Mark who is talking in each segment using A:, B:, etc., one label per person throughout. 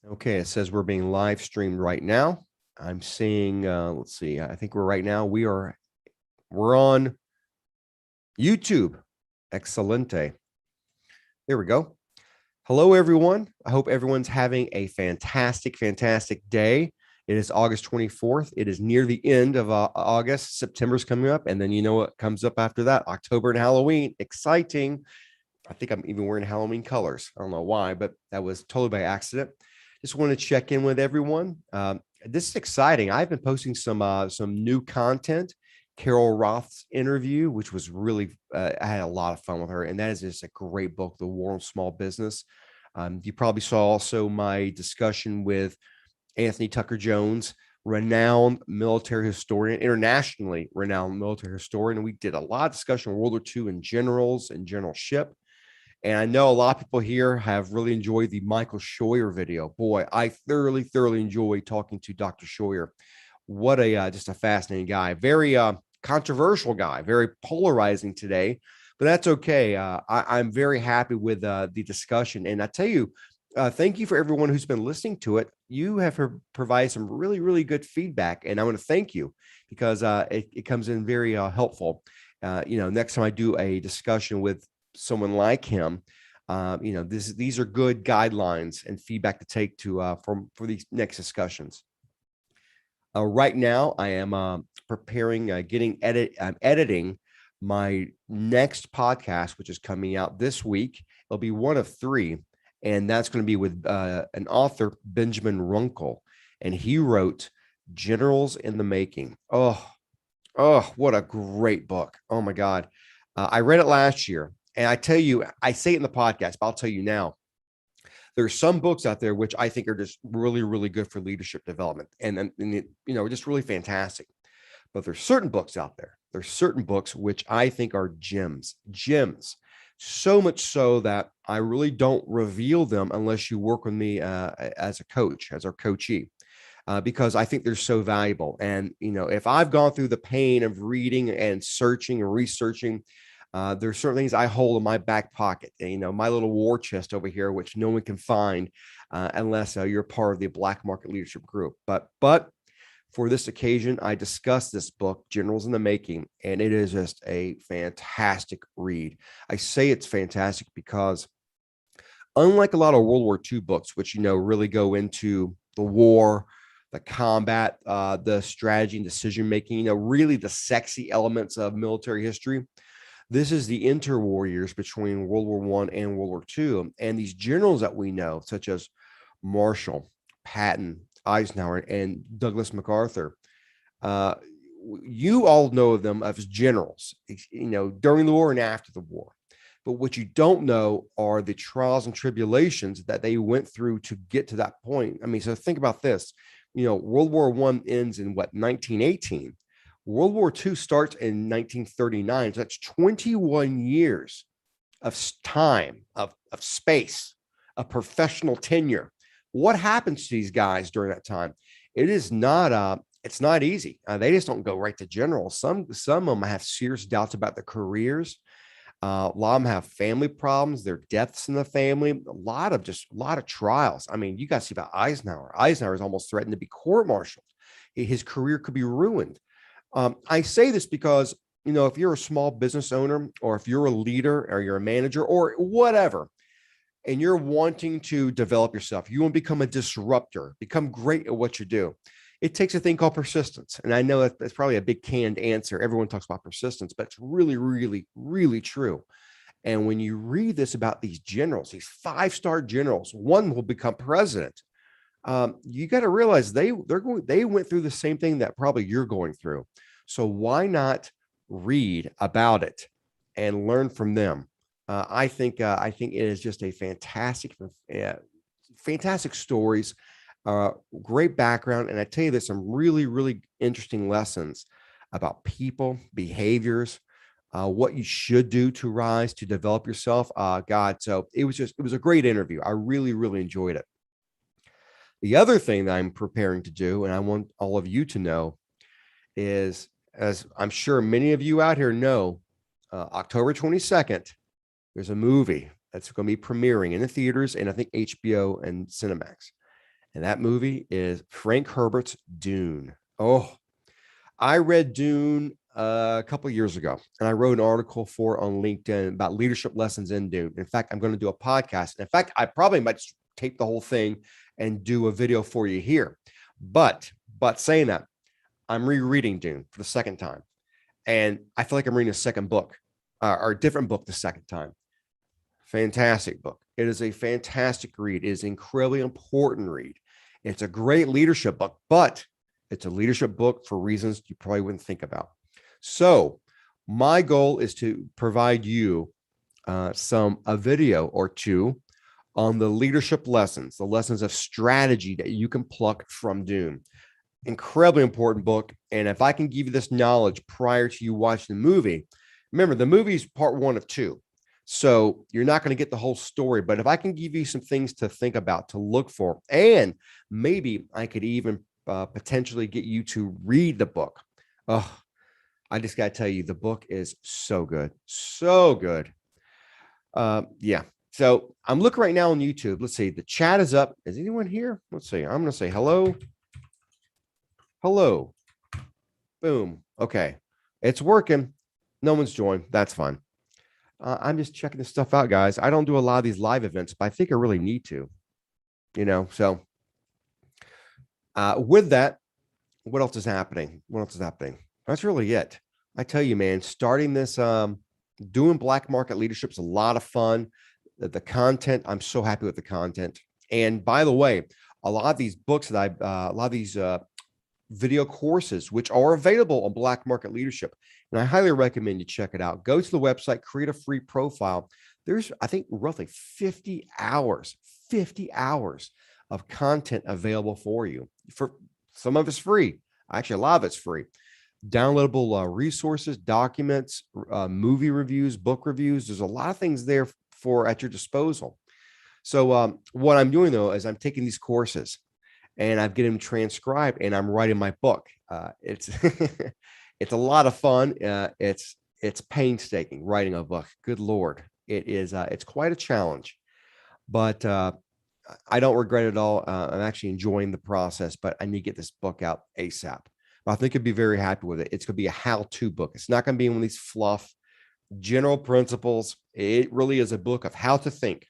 A: Okay, it says we're being live streamed right now. I'm seeing, let's see, I think we're on YouTube. Excelente. There we go. Hello, everyone. I hope everyone's having a fantastic day. It is August 24th. It is near the end of August. September's coming up. And then you know what comes up after that? October and Halloween. Exciting. I think I'm even wearing Halloween colors. I don't know why, but that was totally by accident. Just want to check in with everyone. This is exciting. I've been posting some new content. Carol Roth's interview, which was really, I had a lot of fun with her, and that is just a great book, The War on Small Business. You probably saw also my discussion with Anthony Tucker Jones, renowned military historian, internationally renowned military historian. And we did a lot of discussion on World War II and generals and generalship. And I know a lot of people here have really enjoyed the Michael Scheuer video. Boy, I thoroughly enjoyed talking to Dr. Scheuer. What a just a fascinating guy. Very controversial guy, very polarizing today, but that's okay. I'm very happy with the discussion. And I tell you, thank you for everyone who's been listening to it. You have provided some really good feedback, and I want to thank you because it comes in very helpful. Next time I do a discussion with someone like him, these are good guidelines and feedback to take to for these next discussions. Right now, I am preparing, I'm editing my next podcast, which is coming out this week. It'll be one of three, and that's going to be with an author, Benjamin Runkle, and he wrote Generals in the Making. Oh, what a great book. Oh my God. I read it last year, and I tell you, I say it in the podcast, but I'll tell you now, there's some books out there which I think are just really good for leadership development, just really fantastic. But there's certain books out there. There's certain books which I think are gems. So much so that I really don't reveal them unless you work with me as a coach, as our coachee. Because I think they're so valuable. And, if I've gone through the pain of reading and searching and researching, there's certain things I hold in my back pocket, my little war chest over here, which no one can find unless you're part of the Black Market Leadership Group. But for this occasion, I discussed this book, Generals in the Making, and it is just a fantastic read. I say it's fantastic because unlike a lot of World War II books, which, really go into the war, the combat, the strategy and decision-making, really the sexy elements of military history, this is the interwar years between World War I and World War II. And these generals that we know, such as Marshall, Patton, Eisenhower, and Douglas MacArthur, you all know them as generals, during the war and after the war. But what you don't know are the trials and tribulations that they went through to get to that point. I mean, so think about this. World War I ends in 1918. World War II starts in 1939. So that's 21 years of time, of space, of professional tenure. What happens to these guys during that time? It's not easy. They just don't go right to general. Some of them have serious doubts about their careers. A lot of them have family problems, there are deaths in the family, a lot of trials. I mean, you guys see about Eisenhower. Eisenhower is almost threatened to be court-martialed. His career could be ruined. I say this because, if you're a small business owner, or if you're a leader, or you're a manager, or whatever, and you're wanting to develop yourself, you want to become a disruptor, become great at what you do. It takes a thing called persistence. And I know that's probably a big canned answer. Everyone talks about persistence, but it's really true. And when you read this about these generals, these 5-star generals, one will become president. You got to realize they went through the same thing that probably you're going through. So why not read about it and learn from them? I think it is just a fantastic stories. Great background. And I tell you, there's some really interesting lessons about people, behaviors, what you should do to rise, to develop yourself. So it was a great interview. I really enjoyed it. The other thing that I'm preparing to do, and I want all of you to know, is, as I'm sure many of you out here know, October 22nd, there's a movie that's going to be premiering in the theaters, and I think HBO and Cinemax. And that movie is Frank Herbert's Dune. Oh, I read Dune a couple of years ago, and I wrote an article for on LinkedIn about leadership lessons in Dune. In fact, I'm going to do a podcast. In fact, I probably might tape the whole thing and do a video for you here. But saying that, I'm rereading Dune for the second time, and I feel like I'm reading a second book or a different book the second time. Fantastic book. It is a fantastic read. It is an incredibly important read. It's a great leadership book, but it's a leadership book for reasons you probably wouldn't think about. So my goal is to provide you a video or two on the leadership lessons, the lessons of strategy that you can pluck from Dune. Incredibly important book. And if I can give you this knowledge prior to you watching the movie, remember the movie is part one of two. So you're not going to get the whole story, but if I can give you some things to think about, to look for, and maybe I could even potentially get you to read the book. Oh, I just got to tell you, the book is so good. So good. Yeah. So I'm looking right now on YouTube. Let's see. The chat is up. Is anyone here? Let's see. I'm going to say hello. Hello. Boom. Okay. It's working. No one's joined. That's fine. I'm just checking this stuff out, guys. I don't do a lot of these live events, but I think I really need to, so with that, what else is happening? That's really it. I tell you, man, starting this, doing black market leadership is a lot of fun. The content, I'm so happy with the content. And by the way, a lot of these books that a lot of these video courses, which are available on black market leadership. And I highly recommend you check it out. Go to the website, create a free profile. There's, I think, roughly 50 hours of content available for you. For some of it's free. Actually, a lot of it's free. Downloadable resources, documents, movie reviews, book reviews. There's a lot of things there for at your disposal. So what I'm doing, though, is I'm taking these courses and I've getting them transcribed and I'm writing my book. It's it's a lot of fun. It's painstaking writing a book. Good Lord. It is, it's quite a challenge, but I don't regret it at all. I'm actually enjoying the process, but I need to get this book out ASAP. But I think you'll be very happy with it. It's going to be a how-to book. It's not going to be one of these fluff general principles. It really is a book of how to think,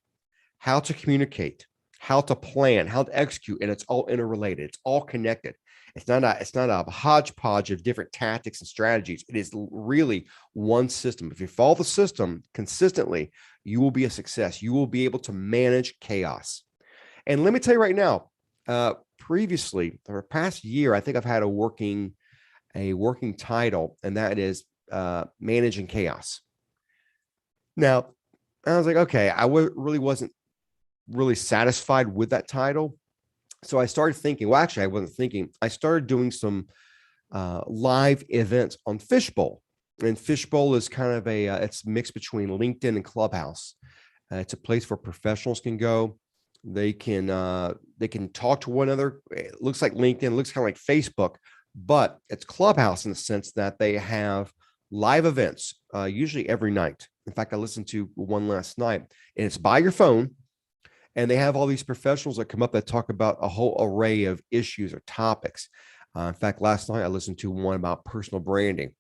A: how to communicate, how to plan, how to execute, and it's all interrelated. It's all connected. It's not a hodgepodge of different tactics and strategies. It is really one system. If you follow the system consistently, you will be a success. You will be able to manage chaos. And let me tell you right now, previously, for the past year, I think I've had a working title, and that is managing chaos. Now, I was like, okay, really wasn't really satisfied with that title. So I started thinking, well, actually, I wasn't thinking. I started doing some live events on Fishbowl. And Fishbowl is kind of it's mixed between LinkedIn and Clubhouse. It's a place where professionals can go. They can talk to one another. It looks like LinkedIn, looks kind of like Facebook, but it's Clubhouse in the sense that they have live events, usually every night. In fact, I listened to one last night, and it's by your phone. And they have all these professionals that come up that talk about a whole array of issues or topics. In fact, last night I listened to one about personal branding.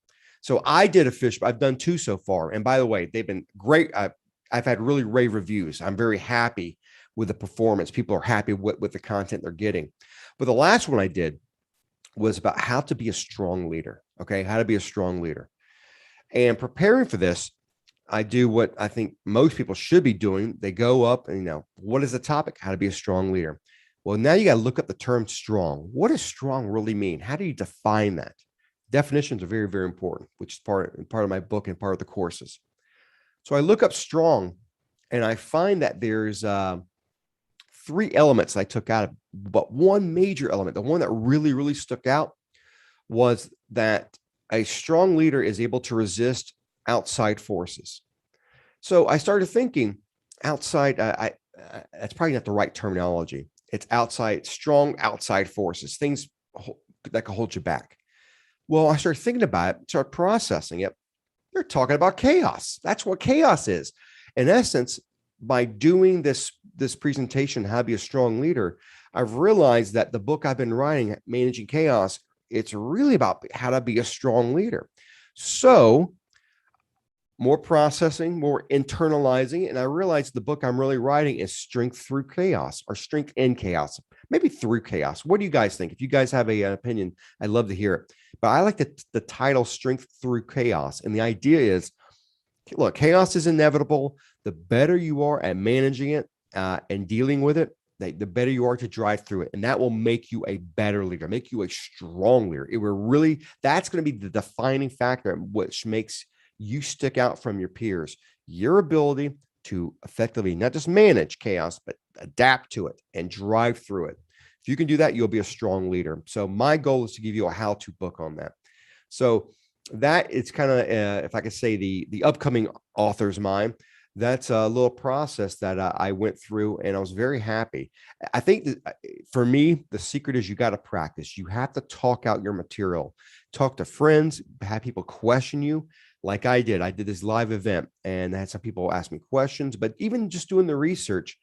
A: So I did I've done two so far. And by the way, they've been great. I've had really rave reviews. I'm very happy with the performance. People are happy with the content they're getting. But the last one I did was about how to be a strong leader. Okay, how to be a strong leader. And preparing for this, I do what I think most people should be doing. They go up and, what is the topic? How to be a strong leader. Well, now you got to look up the term strong. What does strong really mean? How do you define that? Definitions are very, very important, which is part of my book and part of the courses. So I look up strong and I find that there's three elements I took out of, but one major element, the one that really, really stuck out was that a strong leader is able to resist outside forces. So I started thinking outside, that's probably not the right terminology. It's strong outside forces, things that can hold you back. Well, I started thinking about it, started processing it. They're talking about chaos. That's what chaos is. In essence, by doing this presentation, How to Be a Strong Leader, I've realized that the book I've been writing, Managing Chaos, it's really about how to be a strong leader. So more processing, more internalizing. And I realized the book I'm really writing is Strength Through Chaos, or Strength in Chaos, maybe Through Chaos. What do you guys think? If you guys have an opinion, I'd love to hear it. But I like the title Strength Through Chaos. And the idea is, look, chaos is inevitable. The better you are at managing it and dealing with it, the better you are to drive through it. And that will make you a better leader, make you a strong leader. It will really, that's going to be the defining factor, which makes you stick out from your peers. Your ability to effectively not just manage chaos, but adapt to it and drive through it. If you can do that, you'll be a strong leader. So my goal is to give you a how-to book on that. So that it's kind of, if I could say, the upcoming author's mind. That's a little process that I went through, and I was very happy. I think that for me, the secret is you got to practice. You have to talk out your material, talk to friends, have people question you. Like I did this live event, and I had some people ask me questions, but even just doing the research,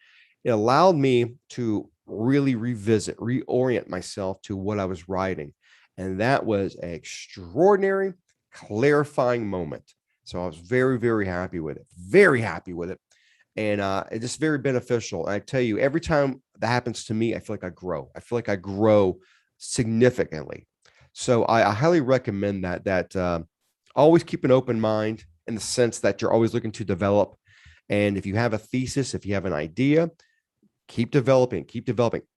A: it allowed me to really revisit, reorient myself to what I was writing. And that was an extraordinary, clarifying moment. So I was very, very happy with it, very happy with it. And it's just very beneficial. And I tell you, every time that happens to me, I feel like I grow. I feel like I grow significantly. So I highly recommend that always keep an open mind, in the sense that you're always looking to develop. And if you have a thesis, if you have an idea, keep developing,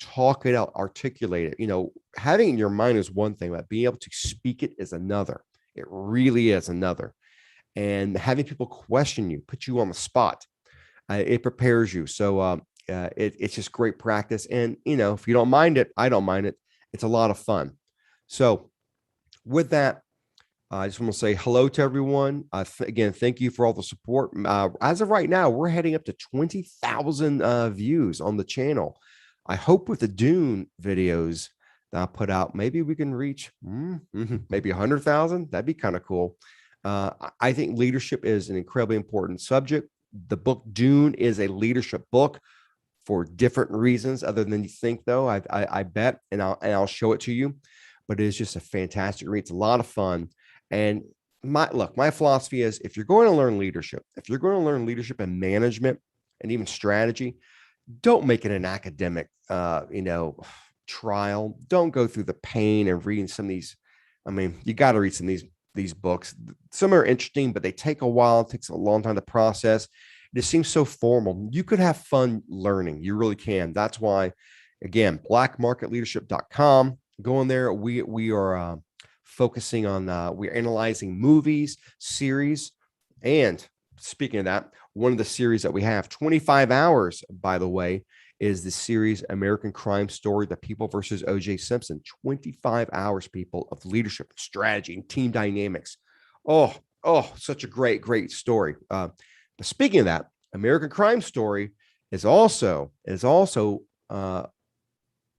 A: talk it out, articulate it. Having it in your mind is one thing, but being able to speak it is another. It really is another. And having people question you, put you on the spot, it prepares you. So it's just great practice. And, if you don't mind it, I don't mind it. It's a lot of fun. So with that, I just want to say hello to everyone. Again, thank you for all the support. As of right now, we're heading up to 20,000 views on the channel. I hope with the Dune videos that I put out, maybe we can reach maybe 100,000. That'd be kind of cool. I think leadership is an incredibly important subject. The book Dune is a leadership book for different reasons other than you think, though. I bet, and I'll show it to you. But it is just a fantastic read. It's a lot of fun. And my philosophy is, if you're going to learn leadership, and management and even strategy, don't make it an academic, trial. Don't go through the pain of reading some of these. I mean, you got to read some of these books. Some are interesting, but they take a while. It takes a long time to process. It just seems so formal. You could have fun learning. You really can. That's why, again, blackmarketleadership.com. Go in there. We are focusing on, we're analyzing movies, series. And speaking of that, one of the series that we have, 25 hours, by the way, is the series American Crime Story, The People versus O.J. Simpson. 25 hours, people, of leadership, strategy, and team dynamics. Oh, such a great story. But speaking of that, American Crime Story is also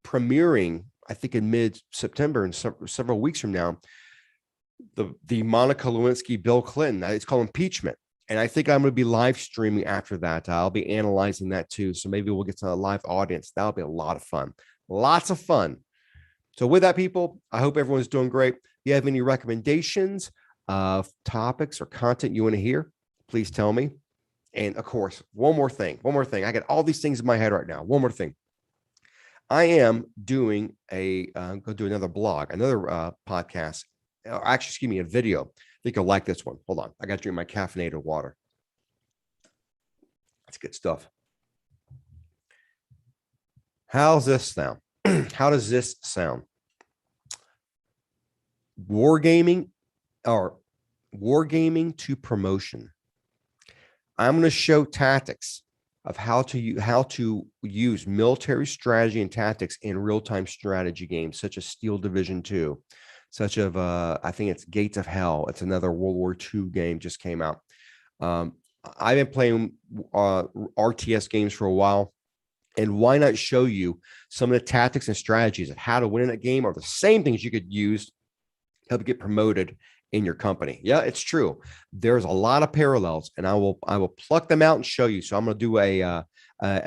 A: premiering, I think, in mid-September, and several weeks from now, the Monica Lewinsky, Bill Clinton. It's called Impeachment. And I think I'm going to be live streaming after that. I'll be analyzing that too. So maybe we'll get to a live audience. That'll be a lot of fun. Lots of fun. So with that, people, I hope everyone's doing great. If you have any recommendations of topics or content you want to hear, please tell me. And of course, one more thing. I got all these things in my head right now. One more thing. I am doing I'm going to do another blog, another podcast. Actually, excuse me, a video. I think you'll like this one. Hold on. I got to drink my caffeinated water. That's good stuff. How's this sound? How does this sound? Wargaming to promotion. I'm going to show tactics of how to use military strategy and tactics in real-time strategy games, such as Steel Division 2, such as I think it's Gates of Hell. It's another World War II game, just came out. I've been playing RTS games for a while, and why not show you some of the tactics and strategies of how to win in a game, or the same things you could use to help get promoted in your company. Yeah, it's true. There's a lot of parallels, and I will pluck them out and show you. So I'm going to do a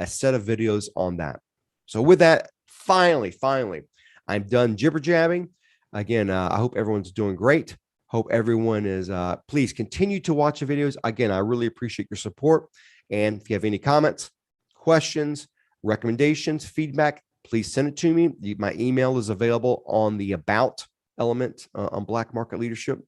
A: set of videos on that. So with that, finally, I'm done jibber jabbing. Again, I hope everyone's doing great. Hope everyone is. Please continue to watch the videos. Again, I really appreciate your support. And if you have any comments, questions, recommendations, feedback, please send it to me. My email is available on the About element on Black Market Leadership.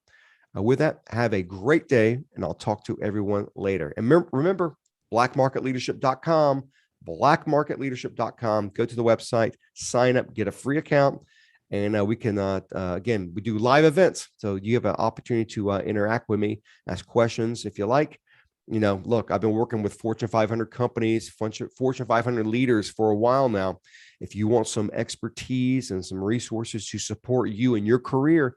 A: With that, have a great day, and I'll talk to everyone later. And remember, blackmarketleadership.com, blackmarketleadership.com. Go to the website, sign up, get a free account, and we can, again, we do live events. So you have an opportunity to interact with me, ask questions if you like. Look, I've been working with Fortune 500 companies, Fortune 500 leaders for a while now. If you want some expertise and some resources to support you in your career,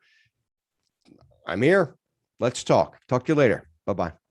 A: I'm here. Let's talk. Talk to you later. Bye-bye.